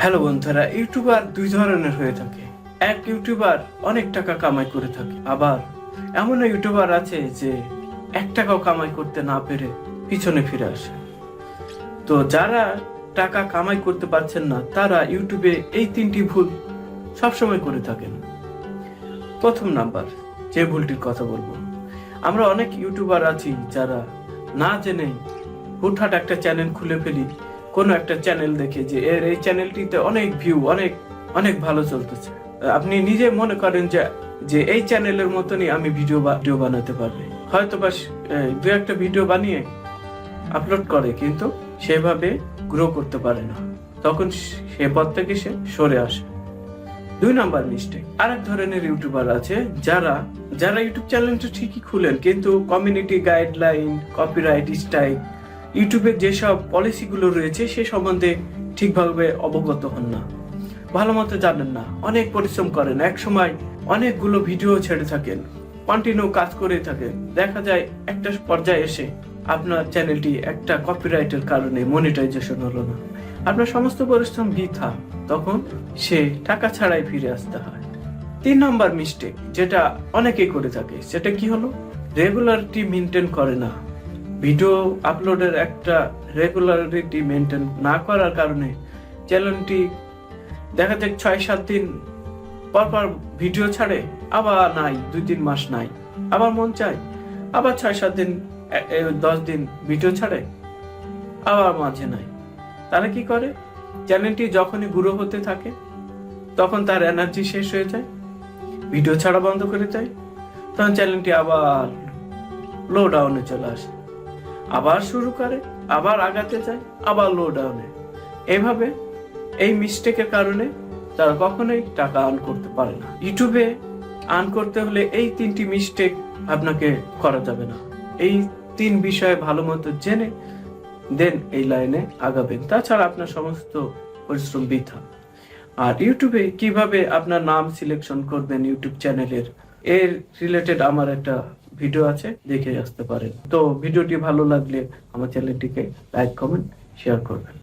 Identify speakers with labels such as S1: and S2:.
S1: Hello বন্ধুরা, YouTuber দুই ধরনের হয়ে থাকে। এক ইউটিউবার অনেক টাকা কামাই করে থাকে, আবার এমন ইউটিউবার আছে যে 1 টাকাও কামাই করতে না পেরে পিছনে ফিরে আসে। তো যারা টাকা কামাই করতে পারছেন না তারা ইউটিউবে এই 3টি ভুল সবসময় করে থাকেন। প্রথম নাম্বার, যে ভুলটির কথা বলবো, আমরা অনেক ইউটিউবার আছি যারা না জেনে হুটহাট একটা চ্যানেল খুলে ফেলি। কোনো একটা চ্যানেল দেখে যে এই চ্যানেলটিতে অনেক ভিউ, অনেক অনেক ভালো চলতেছে, আপনি নিজে মনে করেন যে এই চ্যানেলের মতনই আমি ভিডিও বানাতে পারবে, হয়তো বা 2-1টা ভিডিও বানিয়ে আপলোড করে, কিন্তু সেভাবে গ্রো করতে পারে না। তখন সে পথ থেকে সে সরে আসে। 2 নাম্বার মিস্টেক, আরেক ধরনের ইউটিউবার আছে যারা ইউটিউব চ্যানেলটা ঠিকই খুলেন, কিন্তু কমিউনিটি গাইডলাইন, কপিরাইট স্ট্রাইক, ইউটিউবের যেসব পলিসিগুলো রয়েছে সে সম্বন্ধে ঠিকভাবে অবগত হন না, ভালো মতো জানেন না, অনেক পরিশ্রম করেন, এক সময় অনেকগুলো ভিডিও ছেড়ে থাকেন, কন্টিনিউ কাজ করে থাকেন, দেখা যায় একটা পর্যায়ে এসে আপনার চ্যানেলটি একটা কপিরাইটের কারণে মনিটাইজেশন হলো না, আপনার সমস্ত পরিশ্রম বৃথা, তখন সে টাকা ছাড়াই ফিরে আসতে হয়। 3 নাম্বার মিস্টেক, যেটা অনেকেই করে থাকে, সেটা কি হলো? রেগুলারিটি মেনটেন করে না। ভিডিও আপলোডের একটা রেগুলারিটি মেনটেন না করার কারণে চ্যানেলটি দেখা যায় 6-7 দিন পর ভিডিও ছাড়ে, আবার নাই, 2-3 মাস নাই, আবার মন চায়, আবার 6-7 দিন 10 দিন ভিডিও ছাড়ে, আবার মাঝে নাই। তারা কি করে? চ্যানেলটি যখনই গ্রো হতে থাকে তখন তার এনার্জি শেষ হয়ে যায়, ভিডিও ছাড়া বন্ধ করে দেয়, তখন চ্যানেলটি আবার লো ডাউনে চলে আসে, আবার শুরু করে, আবার আগাতে যায়, আবার লো ডাউনে। এইভাবে এই মিস্টেকের কারণে তারা কখনোই টাকা আর্ন করতে পারে না। ইউটিউবে আর্ন করতে হলে এই 3টি মিস্টেক আপনাকে করা যাবে না। এই 3 বিষয়ে ভালো মতো জেনে দেন এই লাইনে আগাবেন, তাছাড়া আপনার সমস্ত পরিশ্রম বৃথা। আর ইউটিউবে কিভাবে আপনার নাম সিলেকশন করবেন ইউটিউব চ্যানেলের, এর রিলেটেড আমার একটা ভিডিও আছে, দেখে আসতে পারেন। তো ভিডিওটি ভালো লাগলে আমার চ্যানেলটিকে লাইক, কমেন্ট, শেয়ার করবেন।